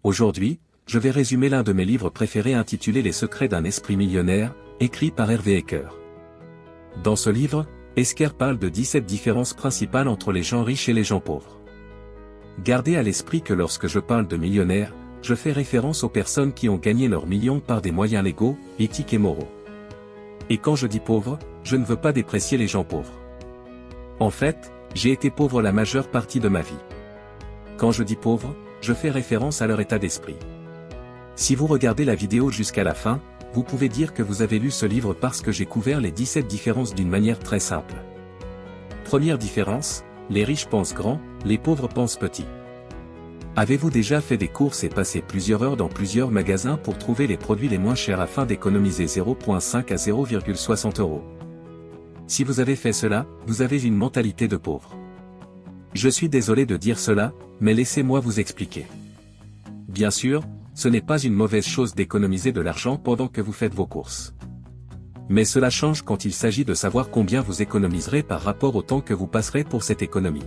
Aujourd'hui, je vais résumer l'un de mes livres préférés intitulé Les secrets d'un esprit millionnaire, écrit par Hervé Ecker. Dans ce livre, Ecker parle de 17 différences principales entre les gens riches et les gens pauvres. Gardez à l'esprit que lorsque je parle de millionnaires, je fais référence aux personnes qui ont gagné leurs millions par des moyens légaux, éthiques et moraux. Et quand je dis pauvre, je ne veux pas déprécier les gens pauvres. En fait, j'ai été pauvre la majeure partie de ma vie. Quand je dis pauvre, je fais référence à leur état d'esprit. Si vous regardez la vidéo jusqu'à la fin, vous pouvez dire que vous avez lu ce livre parce que j'ai couvert les 17 différences d'une manière très simple. Première différence, les riches pensent grand, les pauvres pensent petit. Avez-vous déjà fait des courses et passé plusieurs heures dans plusieurs magasins pour trouver les produits les moins chers afin d'économiser 0,5 à 0,60 €? Si vous avez fait cela, vous avez une mentalité de pauvre. Je suis désolé de dire cela, mais laissez-moi vous expliquer. Bien sûr, ce n'est pas une mauvaise chose d'économiser de l'argent pendant que vous faites vos courses. Mais cela change quand il s'agit de savoir combien vous économiserez par rapport au temps que vous passerez pour cette économie.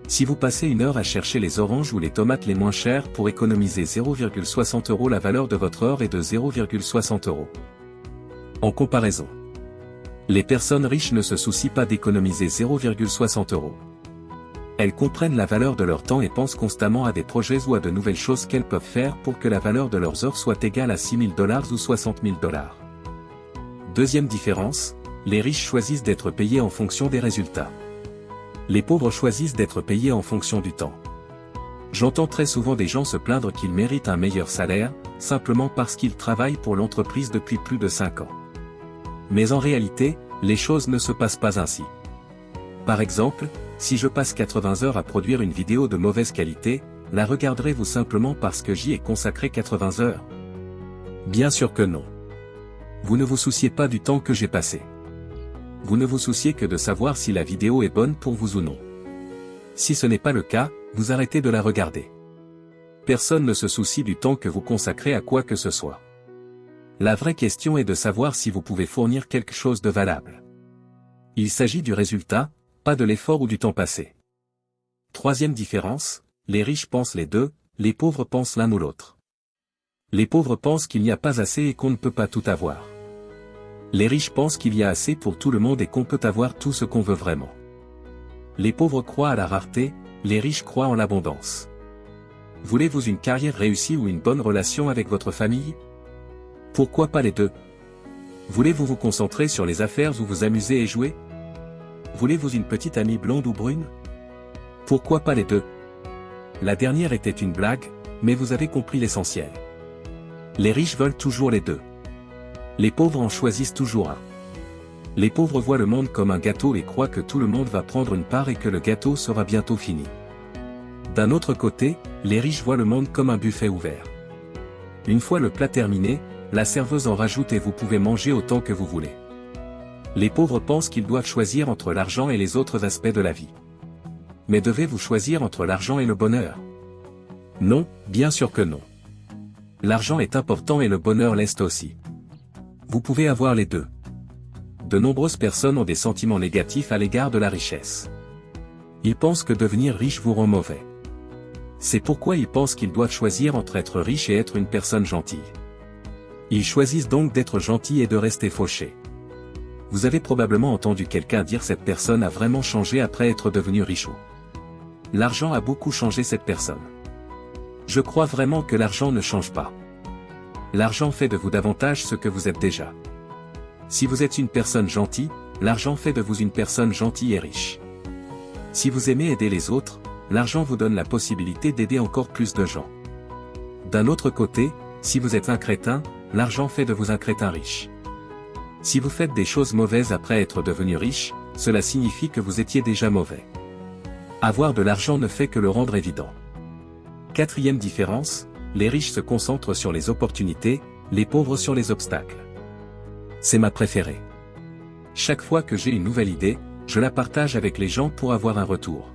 Si vous passez une heure à chercher les oranges ou les tomates les moins chères pour économiser 0,60 €, la valeur de votre heure est de 0,60 €. En comparaison, les personnes riches ne se soucient pas d'économiser 0,60 €. Elles comprennent la valeur de leur temps et pensent constamment à des projets ou à de nouvelles choses qu'elles peuvent faire pour que la valeur de leurs heures soit égale à 6 000 $ ou 60 000 $. Deuxième différence, les riches choisissent d'être payés en fonction des résultats. Les pauvres choisissent d'être payés en fonction du temps. J'entends très souvent des gens se plaindre qu'ils méritent un meilleur salaire, simplement parce qu'ils travaillent pour l'entreprise depuis plus de 5 ans. Mais en réalité, les choses ne se passent pas ainsi. Par exemple, si je passe 80 heures à produire une vidéo de mauvaise qualité, la regarderez-vous simplement parce que j'y ai consacré 80 heures? Bien sûr que non. Vous ne vous souciez pas du temps que j'ai passé. Vous ne vous souciez que de savoir si la vidéo est bonne pour vous ou non. Si ce n'est pas le cas, vous arrêtez de la regarder. Personne ne se soucie du temps que vous consacrez à quoi que ce soit. La vraie question est de savoir si vous pouvez fournir quelque chose de valable. Il s'agit du résultat, pas de l'effort ou du temps passé. Troisième différence, les riches pensent les deux, les pauvres pensent l'un ou l'autre. Les pauvres pensent qu'il n'y a pas assez et qu'on ne peut pas tout avoir. Les riches pensent qu'il y a assez pour tout le monde et qu'on peut avoir tout ce qu'on veut vraiment. Les pauvres croient à la rareté, les riches croient en l'abondance. Voulez-vous une carrière réussie ou une bonne relation avec votre famille? Pourquoi pas les deux? Voulez-vous vous concentrer sur les affaires ou vous amuser et jouer? Voulez-vous une petite amie blonde ou brune? Pourquoi pas les deux? La dernière était une blague, mais vous avez compris l'essentiel. Les riches veulent toujours les deux. Les pauvres en choisissent toujours un. Les pauvres voient le monde comme un gâteau et croient que tout le monde va prendre une part et que le gâteau sera bientôt fini. D'un autre côté, les riches voient le monde comme un buffet ouvert. Une fois le plat terminé, la serveuse en rajoute et vous pouvez manger autant que vous voulez. Les pauvres pensent qu'ils doivent choisir entre l'argent et les autres aspects de la vie. Mais devez-vous choisir entre l'argent et le bonheur? Non, bien sûr que non. L'argent est important et le bonheur l'est aussi. Vous pouvez avoir les deux. De nombreuses personnes ont des sentiments négatifs à l'égard de la richesse. Ils pensent que devenir riche vous rend mauvais. C'est pourquoi ils pensent qu'ils doivent choisir entre être riche et être une personne gentille. Ils choisissent donc d'être gentils et de rester fauchés. Vous avez probablement entendu quelqu'un dire cette personne a vraiment changé après être devenue riche. L'argent a beaucoup changé cette personne. Je crois vraiment que l'argent ne change pas. L'argent fait de vous davantage ce que vous êtes déjà. Si vous êtes une personne gentille, l'argent fait de vous une personne gentille et riche. Si vous aimez aider les autres, l'argent vous donne la possibilité d'aider encore plus de gens. D'un autre côté, si vous êtes un crétin, l'argent fait de vous un crétin riche. Si vous faites des choses mauvaises après être devenu riche, cela signifie que vous étiez déjà mauvais. Avoir de l'argent ne fait que le rendre évident. Quatrième différence, les riches se concentrent sur les opportunités, les pauvres sur les obstacles. C'est ma préférée. Chaque fois que j'ai une nouvelle idée, je la partage avec les gens pour avoir un retour.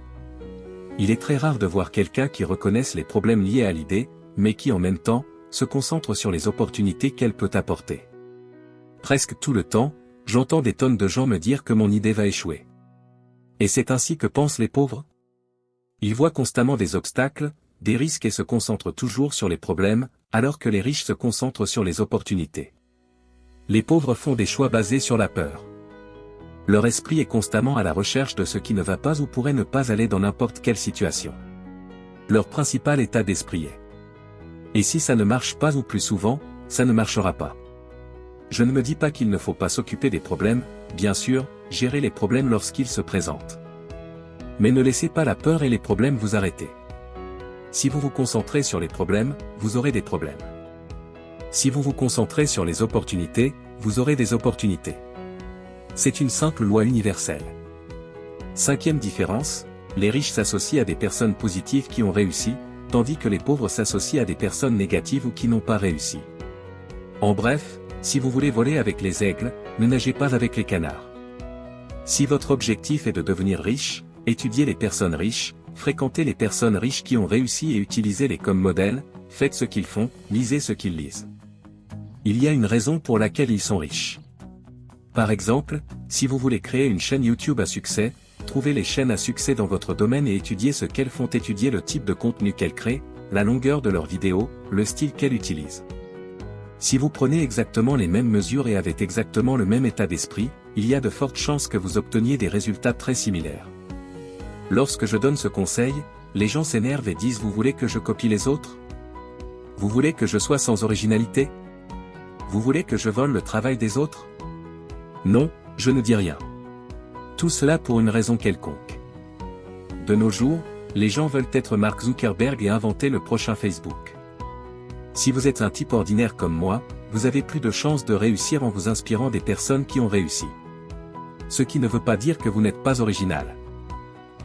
Il est très rare de voir quelqu'un qui reconnaisse les problèmes liés à l'idée, mais qui en même temps, se concentre sur les opportunités qu'elle peut apporter. Presque tout le temps, j'entends des tonnes de gens me dire que mon idée va échouer. Et c'est ainsi que pensent les pauvres? Ils voient constamment des obstacles, des risques et se concentrent toujours sur les problèmes, alors que les riches se concentrent sur les opportunités. Les pauvres font des choix basés sur la peur. Leur esprit est constamment à la recherche de ce qui ne va pas ou pourrait ne pas aller dans n'importe quelle situation. Leur principal état d'esprit est « Et si ça ne marche pas ou plus souvent, ça ne marchera pas ». Je ne me dis pas qu'il ne faut pas s'occuper des problèmes, bien sûr, gérer les problèmes lorsqu'ils se présentent. Mais ne laissez pas la peur et les problèmes vous arrêter. Si vous vous concentrez sur les problèmes, vous aurez des problèmes. Si vous vous concentrez sur les opportunités, vous aurez des opportunités. C'est une simple loi universelle. Cinquième différence, les riches s'associent à des personnes positives qui ont réussi, tandis que les pauvres s'associent à des personnes négatives ou qui n'ont pas réussi. En bref, si vous voulez voler avec les aigles, ne nagez pas avec les canards. Si votre objectif est de devenir riche, étudiez les personnes riches, fréquentez les personnes riches qui ont réussi et utilisez-les comme modèles, faites ce qu'ils font, lisez ce qu'ils lisent. Il y a une raison pour laquelle ils sont riches. Par exemple, si vous voulez créer une chaîne YouTube à succès, trouvez les chaînes à succès dans votre domaine et étudiez ce qu'elles font, étudier le type de contenu qu'elles créent, la longueur de leurs vidéos, le style qu'elles utilisent. Si vous prenez exactement les mêmes mesures et avez exactement le même état d'esprit, il y a de fortes chances que vous obteniez des résultats très similaires. Lorsque je donne ce conseil, les gens s'énervent et disent « Vous voulez que je copie les autres ? Vous voulez que je sois sans originalité ? Vous voulez que je vole le travail des autres ? » Non, je ne dis rien. Tout cela pour une raison quelconque. De nos jours, les gens veulent être Mark Zuckerberg et inventer le prochain Facebook. Si vous êtes un type ordinaire comme moi, vous avez plus de chances de réussir en vous inspirant des personnes qui ont réussi. Ce qui ne veut pas dire que vous n'êtes pas original.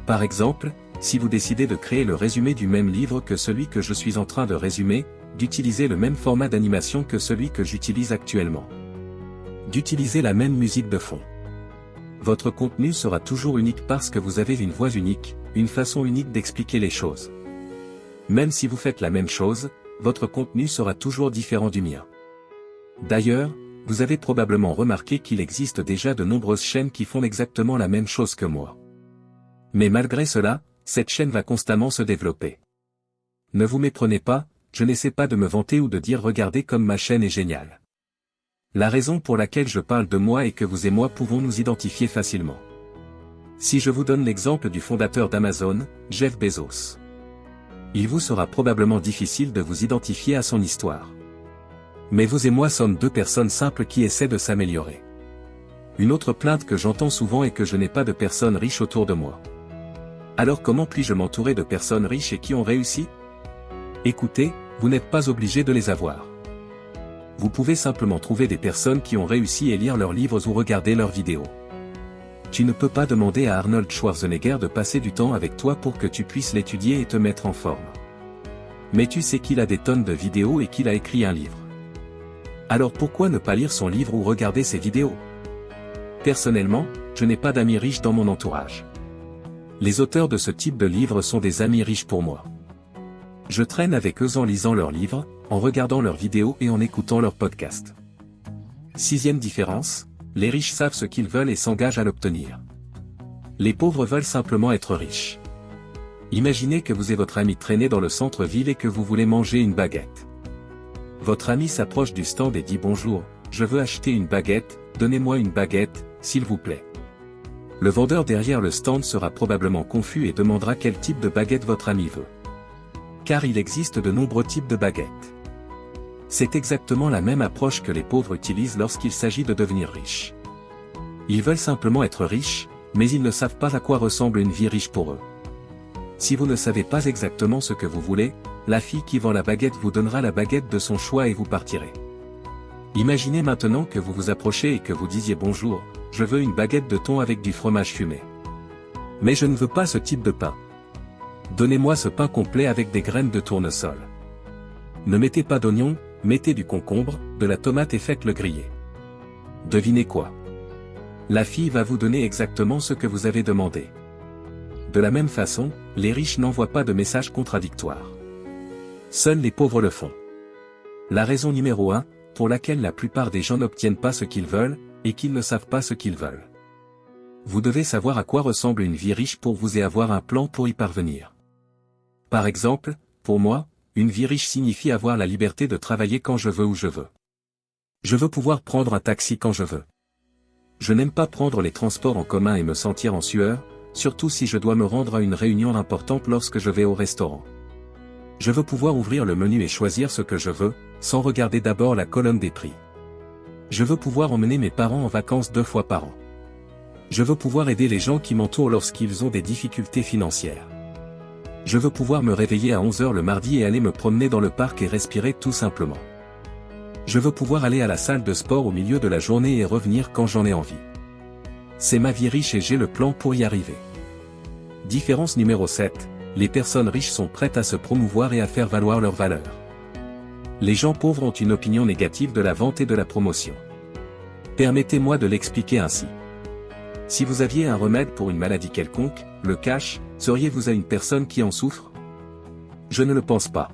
Par exemple, si vous décidez de créer le résumé du même livre que celui que je suis en train de résumer, d'utiliser le même format d'animation que celui que j'utilise actuellement, d'utiliser la même musique de fond. Votre contenu sera toujours unique parce que vous avez une voix unique, une façon unique d'expliquer les choses. Même si vous faites la même chose, votre contenu sera toujours différent du mien. D'ailleurs, vous avez probablement remarqué qu'il existe déjà de nombreuses chaînes qui font exactement la même chose que moi. Mais malgré cela, cette chaîne va constamment se développer. Ne vous méprenez pas, je n'essaie pas de me vanter ou de dire « Regardez comme ma chaîne est géniale ». La raison pour laquelle je parle de moi est que vous et moi pouvons nous identifier facilement. Si je vous donne l'exemple du fondateur d'Amazon, Jeff Bezos. Il vous sera probablement difficile de vous identifier à son histoire. Mais vous et moi sommes deux personnes simples qui essaient de s'améliorer. Une autre plainte que j'entends souvent est que je n'ai pas de personnes riches autour de moi. Alors comment puis-je m'entourer de personnes riches et qui ont réussi ? Écoutez, vous n'êtes pas obligé de les avoir. Vous pouvez simplement trouver des personnes qui ont réussi et lire leurs livres ou regarder leurs vidéos. Tu ne peux pas demander à Arnold Schwarzenegger de passer du temps avec toi pour que tu puisses l'étudier et te mettre en forme. Mais tu sais qu'il a des tonnes de vidéos et qu'il a écrit un livre. Alors pourquoi ne pas lire son livre ou regarder ses vidéos ? Personnellement, je n'ai pas d'amis riches dans mon entourage. Les auteurs de ce type de livres sont des amis riches pour moi. Je traîne avec eux en lisant leurs livres, en regardant leurs vidéos et en écoutant leurs podcasts. Sixième différence, les riches savent ce qu'ils veulent et s'engagent à l'obtenir. Les pauvres veulent simplement être riches. Imaginez que vous et votre ami traînez dans le centre-ville et que vous voulez manger une baguette. Votre ami s'approche du stand et dit « Bonjour, je veux acheter une baguette, donnez-moi une baguette, s'il vous plaît ». Le vendeur derrière le stand sera probablement confus et demandera quel type de baguette votre ami veut. Car il existe de nombreux types de baguettes. C'est exactement la même approche que les pauvres utilisent lorsqu'il s'agit de devenir riches. Ils veulent simplement être riches, mais ils ne savent pas à quoi ressemble une vie riche pour eux. Si vous ne savez pas exactement ce que vous voulez, la fille qui vend la baguette vous donnera la baguette de son choix et vous partirez. Imaginez maintenant que vous vous approchez et que vous disiez « Bonjour, je veux une baguette de thon avec du fromage fumé. Mais je ne veux pas ce type de pain. Donnez-moi ce pain complet avec des graines de tournesol. Ne mettez pas d'oignon, mettez du concombre, de la tomate et faites-le griller. » Devinez quoi? La fille va vous donner exactement ce que vous avez demandé. De la même façon, les riches n'envoient pas de messages contradictoires. Seuls les pauvres le font. La raison numéro 1, pour laquelle la plupart des gens n'obtiennent pas ce qu'ils veulent, est qu'ils ne savent pas ce qu'ils veulent. Vous devez savoir à quoi ressemble une vie riche pour vous et avoir un plan pour y parvenir. Par exemple, Pour moi, une vie riche signifie avoir la liberté de travailler quand je veux où je veux. Je veux pouvoir prendre un taxi quand je veux. Je n'aime pas prendre les transports en commun et me sentir en sueur, surtout si je dois me rendre à une réunion importante lorsque je vais au restaurant. Je veux pouvoir ouvrir le menu et choisir ce que je veux, sans regarder d'abord la colonne des prix. Je veux pouvoir emmener mes parents en vacances 2 fois par an. Je veux pouvoir aider les gens qui m'entourent lorsqu'ils ont des difficultés financières. Je veux pouvoir me réveiller à 11 h le mardi et aller me promener dans le parc et respirer tout simplement. Je veux pouvoir aller à la salle de sport au milieu de la journée et revenir quand j'en ai envie. C'est ma vie riche et j'ai le plan pour y arriver. Différence numéro 7. Les personnes riches sont prêtes à se promouvoir et à faire valoir leurs valeurs. Les gens pauvres ont une opinion négative de la vente et de la promotion. Permettez-moi de l'expliquer ainsi. Si vous aviez un remède pour une maladie quelconque, le cash, seriez-vous à une personne qui en souffre? Je ne le pense pas.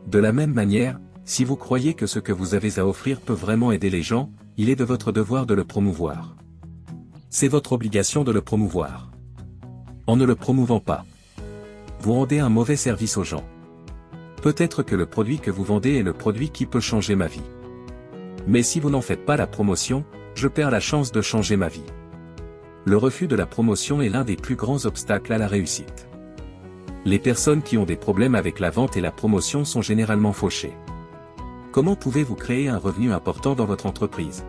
De la même manière, si vous croyez que ce que vous avez à offrir peut vraiment aider les gens, il est de votre devoir de le promouvoir. C'est votre obligation de le promouvoir. En ne le promouvant pas, vous rendez un mauvais service aux gens. Peut-être que le produit que vous vendez est le produit qui peut changer ma vie. Mais si vous n'en faites pas la promotion, je perds la chance de changer ma vie. Le refus de la promotion est l'un des plus grands obstacles à la réussite. Les personnes qui ont des problèmes avec la vente et la promotion sont généralement fauchées. Comment pouvez-vous créer un revenu important dans votre entreprise?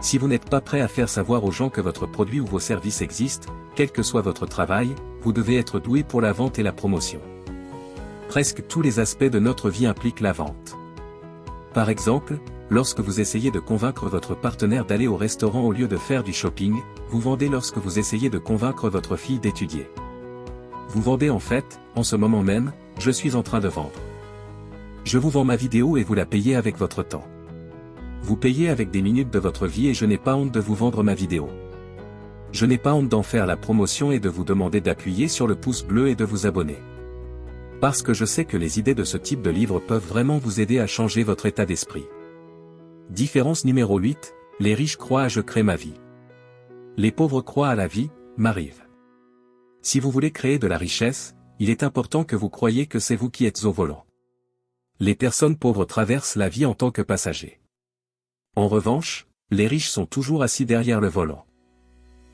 Si vous n'êtes pas prêt à faire savoir aux gens que votre produit ou vos services existent, quel que soit votre travail, vous devez être doué pour la vente et la promotion. Presque tous les aspects de notre vie impliquent la vente. Par exemple, lorsque vous essayez de convaincre votre partenaire d'aller au restaurant au lieu de faire du shopping, vous vendez lorsque vous essayez de convaincre votre fille d'étudier. Vous vendez en fait, en ce moment même, je suis en train de vendre. Je vous vends ma vidéo et vous la payez avec votre temps. Vous payez avec des minutes de votre vie et je n'ai pas honte de vous vendre ma vidéo. Je n'ai pas honte d'en faire la promotion et de vous demander d'appuyer sur le pouce bleu et de vous abonner. Parce que je sais que les idées de ce type de livre peuvent vraiment vous aider à changer votre état d'esprit. Différence numéro 8, les riches croient à je crée ma vie. Les pauvres croient à la vie, m'arrive. Si vous voulez créer de la richesse, il est important que vous croyiez que c'est vous qui êtes au volant. Les personnes pauvres traversent la vie en tant que passagers. En revanche, les riches sont toujours assis derrière le volant.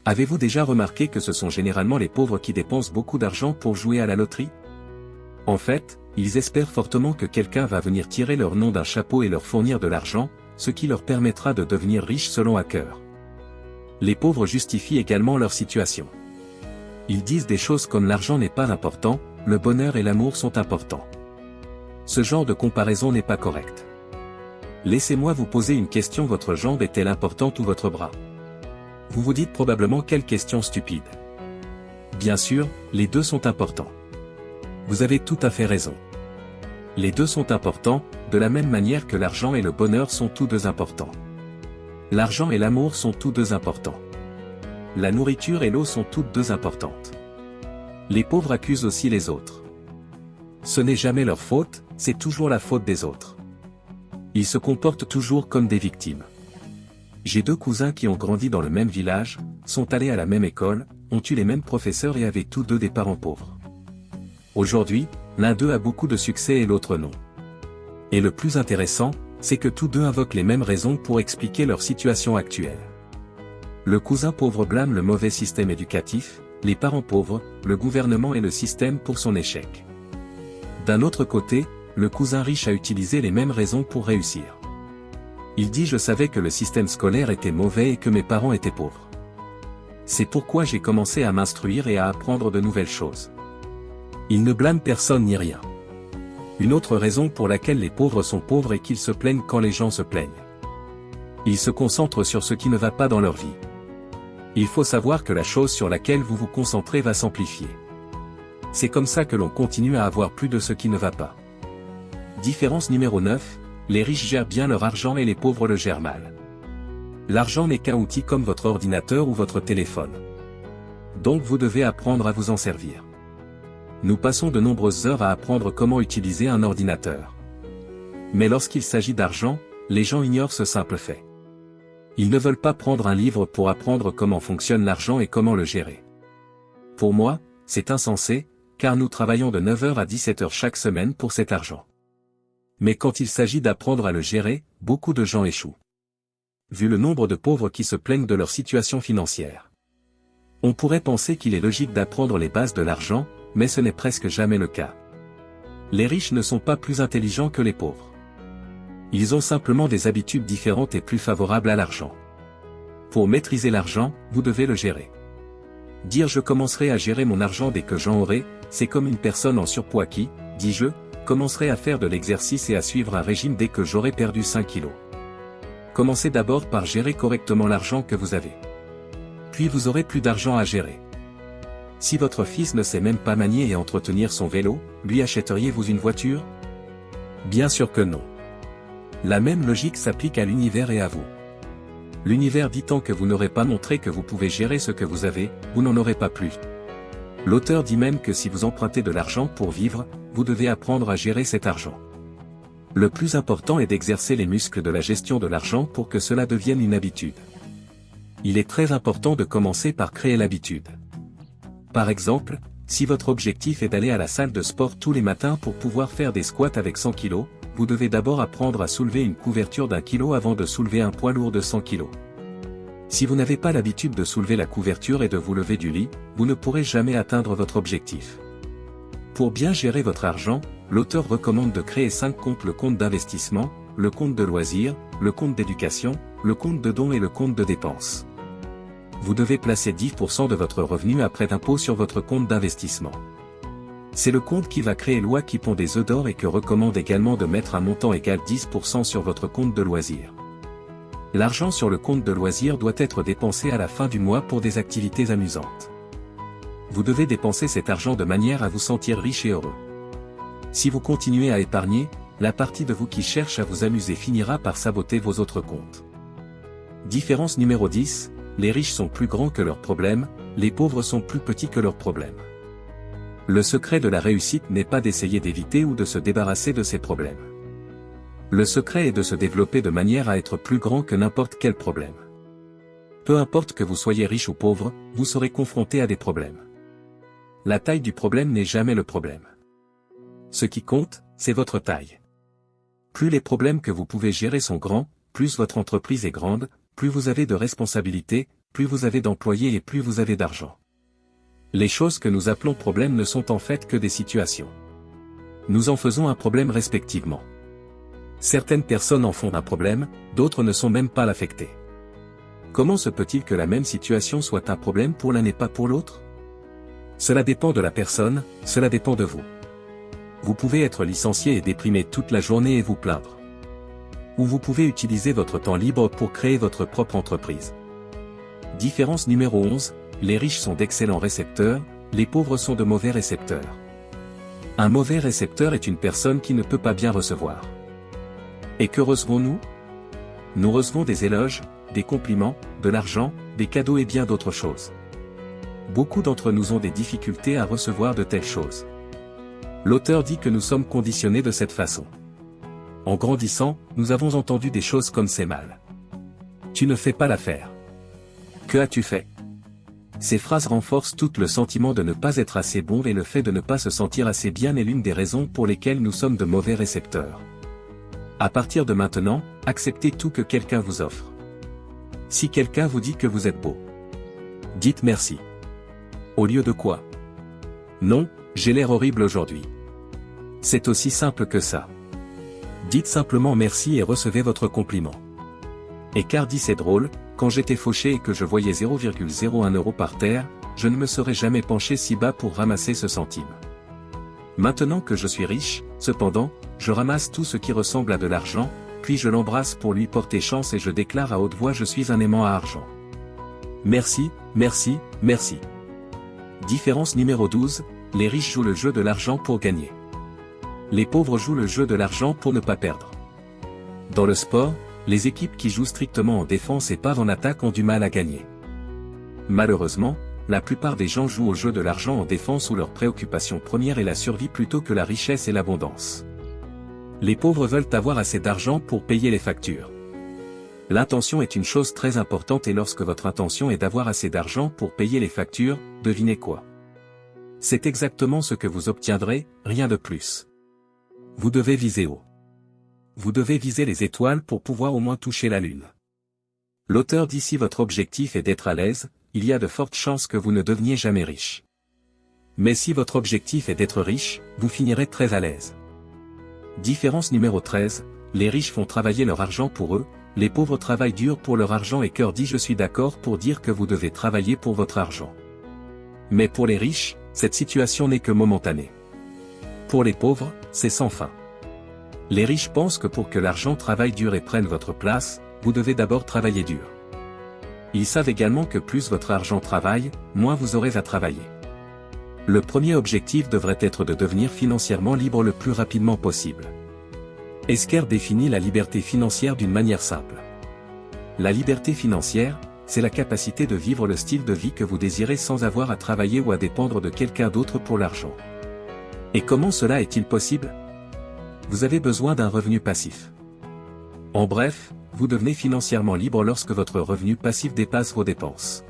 Avez-vous déjà remarqué que ce sont généralement les pauvres qui dépensent beaucoup d'argent pour jouer à la loterie? En fait, ils espèrent fortement que quelqu'un va venir tirer leur nom d'un chapeau et leur fournir de l'argent, ce qui leur permettra de devenir riches selon Hacker. Les pauvres justifient également leur situation. Ils disent des choses comme l'argent n'est pas important, le bonheur et l'amour sont importants. Ce genre de comparaison n'est pas correct. Laissez-moi vous poser une question: votre jambe est-elle importante ou votre bras? Vous vous dites probablement quelle question stupide. Bien sûr, les deux sont importants. Vous avez tout à fait raison. Les deux sont importants, de la même manière que l'argent et le bonheur sont tous deux importants. L'argent et l'amour sont tous deux importants. La nourriture et l'eau sont toutes deux importantes. Les pauvres accusent aussi les autres. Ce n'est jamais leur faute, c'est toujours la faute des autres. Ils se comportent toujours comme des victimes. J'ai 2 cousins qui ont grandi dans le même village, sont allés à la même école, ont eu les mêmes professeurs et avaient tous deux des parents pauvres. Aujourd'hui, l'un d'eux a beaucoup de succès et l'autre non. Et le plus intéressant, c'est que tous deux invoquent les mêmes raisons pour expliquer leur situation actuelle. Le cousin pauvre blâme le mauvais système éducatif, les parents pauvres, le gouvernement et le système pour son échec. D'un autre côté, le cousin riche a utilisé les mêmes raisons pour réussir. Il dit: je savais que le système scolaire était mauvais et que mes parents étaient pauvres. C'est pourquoi j'ai commencé à m'instruire et à apprendre de nouvelles choses. Il ne blâme personne ni rien. Une autre raison pour laquelle les pauvres sont pauvres est qu'ils se plaignent quand les gens se plaignent. Ils se concentrent sur ce qui ne va pas dans leur vie. Il faut savoir que la chose sur laquelle vous vous concentrez va s'amplifier. C'est comme ça que l'on continue à avoir plus de ce qui ne va pas. Différence numéro 9, les riches gèrent bien leur argent et les pauvres le gèrent mal. L'argent n'est qu'un outil comme votre ordinateur ou votre téléphone. Donc vous devez apprendre à vous en servir. Nous passons de nombreuses heures à apprendre comment utiliser un ordinateur. Mais lorsqu'il s'agit d'argent, les gens ignorent ce simple fait. Ils ne veulent pas prendre un livre pour apprendre comment fonctionne l'argent et comment le gérer. Pour moi, c'est insensé, car nous travaillons de 9 heures à 17 heures chaque semaine pour cet argent. Mais quand il s'agit d'apprendre à le gérer, beaucoup de gens échouent. Vu le nombre de pauvres qui se plaignent de leur situation financière. On pourrait penser qu'il est logique d'apprendre les bases de l'argent, mais ce n'est presque jamais le cas. Les riches ne sont pas plus intelligents que les pauvres. Ils ont simplement des habitudes différentes et plus favorables à l'argent. Pour maîtriser l'argent, vous devez le gérer. Dire je commencerai à gérer mon argent dès que j'en aurai, c'est comme une personne en surpoids qui, dit je, commencerai à faire de l'exercice et à suivre un régime dès que j'aurai perdu 5 kilos. Commencez d'abord par gérer correctement l'argent que vous avez. Puis vous aurez plus d'argent à gérer. Si votre fils ne sait même pas manier et entretenir son vélo, lui achèteriez-vous une voiture? Bien sûr que non. La même logique s'applique à l'univers et à vous. L'univers dit tant que vous n'aurez pas montré que vous pouvez gérer ce que vous avez, vous n'en aurez pas plus. L'auteur dit même que si vous empruntez de l'argent pour vivre, vous devez apprendre à gérer cet argent. Le plus important est d'exercer les muscles de la gestion de l'argent pour que cela devienne une habitude. Il est très important de commencer par créer l'habitude. Par exemple, si votre objectif est d'aller à la salle de sport tous les matins pour pouvoir faire des squats avec 100 kg, vous devez d'abord apprendre à soulever une couverture d'1 kg avant de soulever un poids lourd de 100 kg. Si vous n'avez pas l'habitude de soulever la couverture et de vous lever du lit, vous ne pourrez jamais atteindre votre objectif. Pour bien gérer votre argent, l'auteur recommande de créer 5 comptes: le compte d'investissement, le compte de loisirs, le compte d'éducation, le compte de dons et le compte de dépenses. Vous devez placer 10% de votre revenu après impôt sur votre compte d'investissement. C'est le compte qui va créer loi qui pond des œufs d'or et que recommande également de mettre un montant égal 10% sur votre compte de loisirs. L'argent sur le compte de loisirs doit être dépensé à la fin du mois pour des activités amusantes. Vous devez dépenser cet argent de manière à vous sentir riche et heureux. Si vous continuez à épargner, la partie de vous qui cherche à vous amuser finira par saboter vos autres comptes. Différence numéro 10, les riches sont plus grands que leurs problèmes, les pauvres sont plus petits que leurs problèmes. Le secret de la réussite n'est pas d'essayer d'éviter ou de se débarrasser de ces problèmes. Le secret est de se développer de manière à être plus grand que n'importe quel problème. Peu importe que vous soyez riche ou pauvre, vous serez confronté à des problèmes. La taille du problème n'est jamais le problème. Ce qui compte, c'est votre taille. Plus les problèmes que vous pouvez gérer sont grands, plus votre entreprise est grande, plus vous avez de responsabilités, plus vous avez d'employés et plus vous avez d'argent. Les choses que nous appelons problèmes ne sont en fait que des situations. Nous en faisons un problème respectivement. Certaines personnes en font un problème, d'autres ne sont même pas affectées. Comment se peut-il que la même situation soit un problème pour l'un et pas pour l'autre? Cela dépend de la personne, cela dépend de vous. Vous pouvez être licencié et déprimé toute la journée et vous plaindre. Ou vous pouvez utiliser votre temps libre pour créer votre propre entreprise. Différence numéro 11, les riches sont d'excellents récepteurs, les pauvres sont de mauvais récepteurs. Un mauvais récepteur est une personne qui ne peut pas bien recevoir. Et que recevons-nous? Nous recevons des éloges, des compliments, de l'argent, des cadeaux et bien d'autres choses. Beaucoup d'entre nous ont des difficultés à recevoir de telles choses. L'auteur dit que nous sommes conditionnés de cette façon. En grandissant, nous avons entendu des choses comme c'est mal. Tu ne fais pas l'affaire. Que as-tu fait? Ces phrases renforcent tout le sentiment de ne pas être assez bon et le fait de ne pas se sentir assez bien est l'une des raisons pour lesquelles nous sommes de mauvais récepteurs. À partir de maintenant, acceptez tout que quelqu'un vous offre. Si quelqu'un vous dit que vous êtes beau, dites merci. Au lieu de quoi? Non, j'ai l'air horrible aujourd'hui. C'est aussi simple que ça. Dites simplement merci et recevez votre compliment. Et car dit c'est drôle, quand j'étais fauché et que je voyais 0,01 € par terre, je ne me serais jamais penché si bas pour ramasser ce centime. Maintenant que je suis riche, cependant, je ramasse tout ce qui ressemble à de l'argent, puis je l'embrasse pour lui porter chance et je déclare à haute voix je suis un aimant à argent. Merci, merci, merci. Différence numéro 12, les riches jouent le jeu de l'argent pour gagner. Les pauvres jouent le jeu de l'argent pour ne pas perdre. Dans le sport, les équipes qui jouent strictement en défense et pas en attaque ont du mal à gagner. Malheureusement, la plupart des gens jouent au jeu de l'argent en défense où leur préoccupation première est la survie plutôt que la richesse et l'abondance. Les pauvres veulent avoir assez d'argent pour payer les factures. L'intention est une chose très importante et lorsque votre intention est d'avoir assez d'argent pour payer les factures, devinez quoi? C'est exactement ce que vous obtiendrez, rien de plus. Vous devez viser haut. Vous devez viser les étoiles pour pouvoir au moins toucher la lune. L'auteur dit si votre objectif est d'être à l'aise, il y a de fortes chances que vous ne deveniez jamais riche. Mais si votre objectif est d'être riche, vous finirez très à l'aise. Différence numéro 13, les riches font travailler leur argent pour eux, les pauvres travaillent dur pour leur argent et Cœur dit je suis d'accord pour dire que vous devez travailler pour votre argent. Mais pour les riches, cette situation n'est que momentanée. Pour les pauvres, c'est sans fin. Les riches pensent que pour que l'argent travaille dur et prenne votre place, vous devez d'abord travailler dur. Ils savent également que plus votre argent travaille, moins vous aurez à travailler. Le premier objectif devrait être de devenir financièrement libre le plus rapidement possible. Esquer définit la liberté financière d'une manière simple. La liberté financière, c'est la capacité de vivre le style de vie que vous désirez sans avoir à travailler ou à dépendre de quelqu'un d'autre pour l'argent. Et comment cela est-il possible? Vous avez besoin d'un revenu passif. En bref, vous devenez financièrement libre lorsque votre revenu passif dépasse vos dépenses.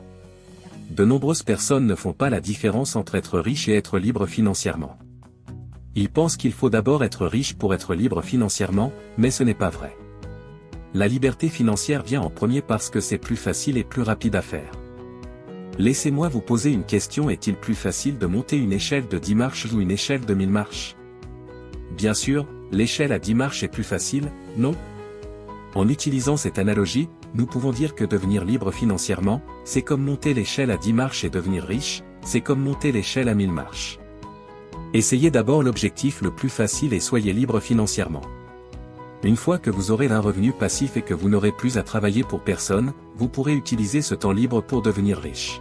De nombreuses personnes ne font pas la différence entre être riche et être libre financièrement. Ils pensent qu'il faut d'abord être riche pour être libre financièrement, mais ce n'est pas vrai. La liberté financière vient en premier parce que c'est plus facile et plus rapide à faire. Laissez-moi vous poser une question, est-il plus facile de monter une échelle de 10 marches ou une échelle de 1000 marches? Bien sûr, l'échelle à 10 marches est plus facile, non? En utilisant cette analogie, nous pouvons dire que devenir libre financièrement, c'est comme monter l'échelle à 10 marches et devenir riche, c'est comme monter l'échelle à 1000 marches. Essayez d'abord l'objectif le plus facile et soyez libre financièrement. Une fois que vous aurez un revenu passif et que vous n'aurez plus à travailler pour personne, vous pourrez utiliser ce temps libre pour devenir riche.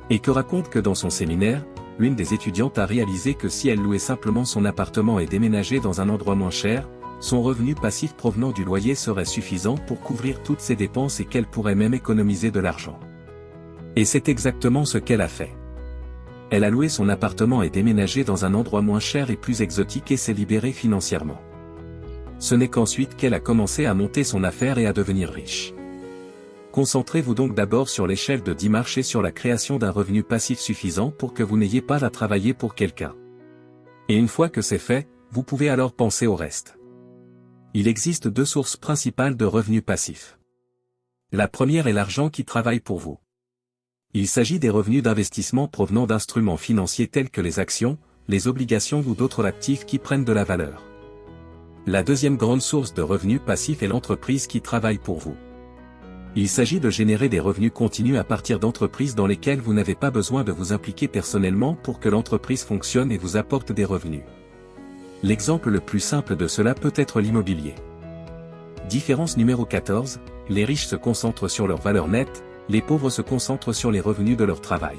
Et que raconte que dans son séminaire, l'une des étudiantes a réalisé que si elle louait simplement son appartement et déménageait dans un endroit moins cher, son revenu passif provenant du loyer serait suffisant pour couvrir toutes ses dépenses et qu'elle pourrait même économiser de l'argent. Et c'est exactement ce qu'elle a fait. Elle a loué son appartement et déménagé dans un endroit moins cher et plus exotique et s'est libérée financièrement. Ce n'est qu'ensuite qu'elle a commencé à monter son affaire et à devenir riche. Concentrez-vous donc d'abord sur l'échelle de 10 marches et sur la création d'un revenu passif suffisant pour que vous n'ayez pas à travailler pour quelqu'un. Et une fois que c'est fait, vous pouvez alors penser au reste. Il existe deux sources principales de revenus passifs. La première est l'argent qui travaille pour vous. Il s'agit des revenus d'investissement provenant d'instruments financiers tels que les actions, les obligations ou d'autres actifs qui prennent de la valeur. La deuxième grande source de revenus passifs est l'entreprise qui travaille pour vous. Il s'agit de générer des revenus continus à partir d'entreprises dans lesquelles vous n'avez pas besoin de vous impliquer personnellement pour que l'entreprise fonctionne et vous apporte des revenus. L'exemple le plus simple de cela peut être l'immobilier. Différence numéro 14, les riches se concentrent sur leur valeur nette, les pauvres se concentrent sur les revenus de leur travail.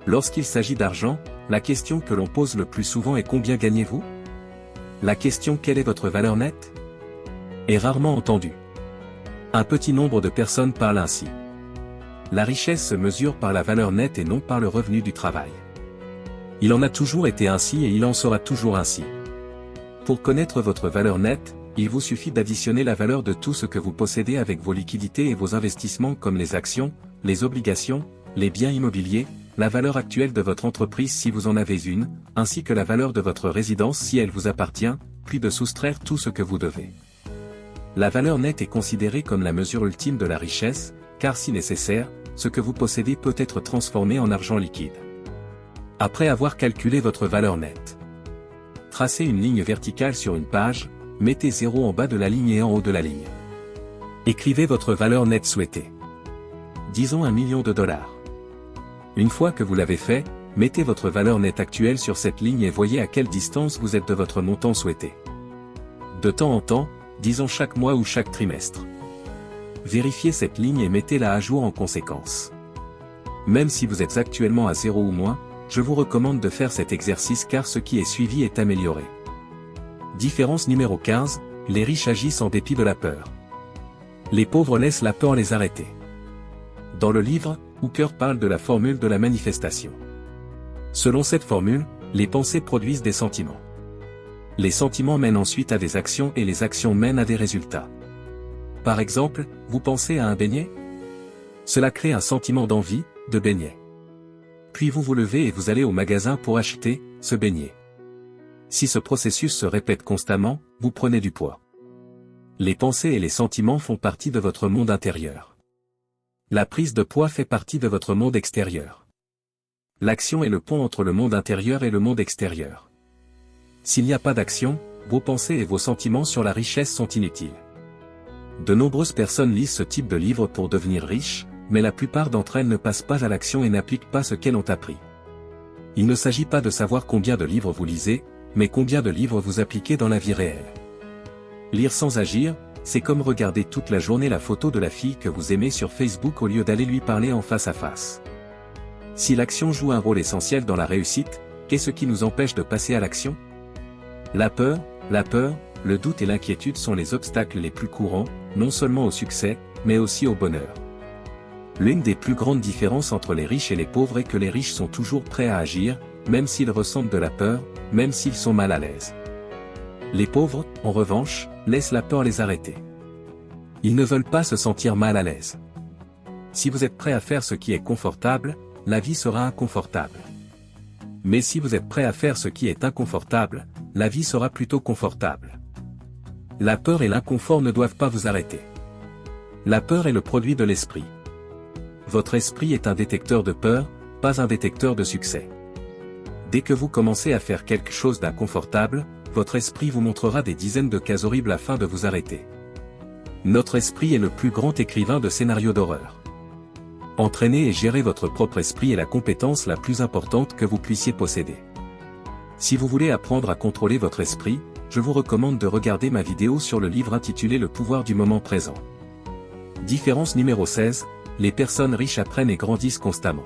Lorsqu'il s'agit d'argent, la question que l'on pose le plus souvent est combien gagnez-vous? La question quelle est votre valeur nette? Est rarement entendue. Un petit nombre de personnes parlent ainsi. La richesse se mesure par la valeur nette et non par le revenu du travail. Il en a toujours été ainsi et il en sera toujours ainsi. Pour connaître votre valeur nette, il vous suffit d'additionner la valeur de tout ce que vous possédez avec vos liquidités et vos investissements comme les actions, les obligations, les biens immobiliers, la valeur actuelle de votre entreprise si vous en avez une, ainsi que la valeur de votre résidence si elle vous appartient, puis de soustraire tout ce que vous devez. La valeur nette est considérée comme la mesure ultime de la richesse, car si nécessaire, ce que vous possédez peut être transformé en argent liquide. Après avoir calculé votre valeur nette, tracez une ligne verticale sur une page, mettez 0 en bas de la ligne et en haut de la ligne. Écrivez votre valeur nette souhaitée. Disons $1 million. Une fois que vous l'avez fait, mettez votre valeur nette actuelle sur cette ligne et voyez à quelle distance vous êtes de votre montant souhaité. De temps en temps, disons chaque mois ou chaque trimestre. Vérifiez cette ligne et mettez-la à jour en conséquence. Même si vous êtes actuellement à 0 ou moins, je vous recommande de faire cet exercice car ce qui est suivi est amélioré. Différence numéro 15, les riches agissent en dépit de la peur. Les pauvres laissent la peur les arrêter. Dans le livre, Hooker parle de la formule de la manifestation. Selon cette formule, les pensées produisent des sentiments. Les sentiments mènent ensuite à des actions et les actions mènent à des résultats. Par exemple, vous pensez à un beignet? Cela crée un sentiment d'envie, de beignet. Puis vous vous levez et vous allez au magasin pour acheter, se baigner. Si ce processus se répète constamment, vous prenez du poids. Les pensées et les sentiments font partie de votre monde intérieur. La prise de poids fait partie de votre monde extérieur. L'action est le pont entre le monde intérieur et le monde extérieur. S'il n'y a pas d'action, vos pensées et vos sentiments sur la richesse sont inutiles. De nombreuses personnes lisent ce type de livre pour devenir riches, mais la plupart d'entre elles ne passent pas à l'action et n'appliquent pas ce qu'elles ont appris. Il ne s'agit pas de savoir combien de livres vous lisez, mais combien de livres vous appliquez dans la vie réelle. Lire sans agir, c'est comme regarder toute la journée la photo de la fille que vous aimez sur Facebook au lieu d'aller lui parler en face à face. Si l'action joue un rôle essentiel dans la réussite, qu'est-ce qui nous empêche de passer à l'action? La peur, le doute et l'inquiétude sont les obstacles les plus courants, non seulement au succès, mais aussi au bonheur. L'une des plus grandes différences entre les riches et les pauvres est que les riches sont toujours prêts à agir, même s'ils ressentent de la peur, même s'ils sont mal à l'aise. Les pauvres, en revanche, laissent la peur les arrêter. Ils ne veulent pas se sentir mal à l'aise. Si vous êtes prêt à faire ce qui est confortable, la vie sera inconfortable. Mais si vous êtes prêt à faire ce qui est inconfortable, la vie sera plutôt confortable. La peur et l'inconfort ne doivent pas vous arrêter. La peur est le produit de l'esprit. Votre esprit est un détecteur de peur, pas un détecteur de succès. Dès que vous commencez à faire quelque chose d'inconfortable, votre esprit vous montrera des dizaines de cas horribles afin de vous arrêter. Notre esprit est le plus grand écrivain de scénarios d'horreur. Entraîner et gérer votre propre esprit est la compétence la plus importante que vous puissiez posséder. Si vous voulez apprendre à contrôler votre esprit, je vous recommande de regarder ma vidéo sur le livre intitulé Le pouvoir du moment présent. Différence numéro 16, les personnes riches apprennent et grandissent constamment.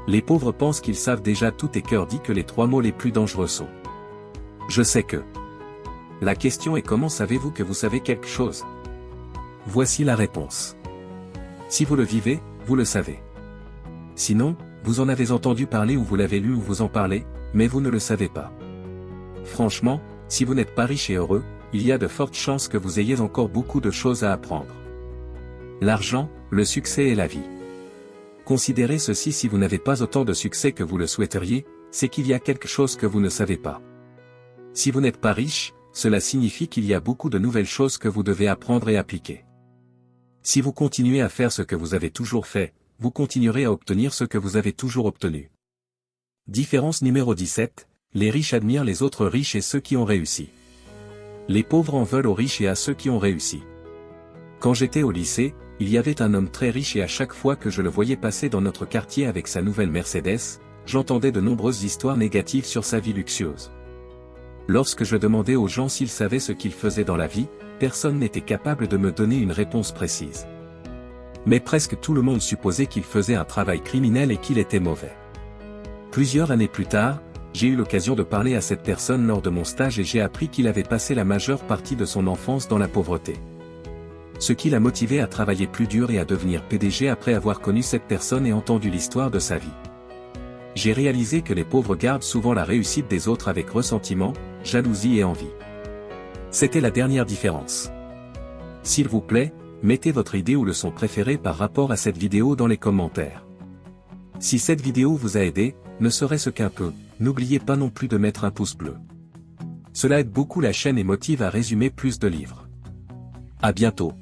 Les pauvres pensent qu'ils savent déjà tout et cœur dit que les 3 mots les plus dangereux sont « Je sais que ». La question est comment savez-vous que vous savez quelque chose? Voici la réponse. Si vous le vivez, vous le savez. Sinon, vous en avez entendu parler ou vous l'avez lu ou vous en parlez, mais vous ne le savez pas. Franchement, si vous n'êtes pas riche et heureux, il y a de fortes chances que vous ayez encore beaucoup de choses à apprendre. L'argent, le succès et la vie. Considérez ceci: si vous n'avez pas autant de succès que vous le souhaiteriez, c'est qu'il y a quelque chose que vous ne savez pas. Si vous n'êtes pas riche, cela signifie qu'il y a beaucoup de nouvelles choses que vous devez apprendre et appliquer. Si vous continuez à faire ce que vous avez toujours fait, vous continuerez à obtenir ce que vous avez toujours obtenu. Différence numéro 17, les riches admirent les autres riches et ceux qui ont réussi. Les pauvres en veulent aux riches et à ceux qui ont réussi. Quand j'étais au lycée, il y avait un homme très riche et à chaque fois que je le voyais passer dans notre quartier avec sa nouvelle Mercedes, j'entendais de nombreuses histoires négatives sur sa vie luxueuse. Lorsque je demandais aux gens s'ils savaient ce qu'ils faisaient dans la vie, personne n'était capable de me donner une réponse précise. Mais presque tout le monde supposait qu'il faisait un travail criminel et qu'il était mauvais. Plusieurs années plus tard, j'ai eu l'occasion de parler à cette personne lors de mon stage et j'ai appris qu'il avait passé la majeure partie de son enfance dans la pauvreté. Ce qui l'a motivé à travailler plus dur et à devenir PDG après avoir connu cette personne et entendu l'histoire de sa vie. J'ai réalisé que les pauvres gardent souvent la réussite des autres avec ressentiment, jalousie et envie. C'était la dernière différence. S'il vous plaît, mettez votre idée ou leçon préférée par rapport à cette vidéo dans les commentaires. Si cette vidéo vous a aidé, ne serait-ce qu'un peu, n'oubliez pas non plus de mettre un pouce bleu. Cela aide beaucoup la chaîne et motive à résumer plus de livres. À bientôt.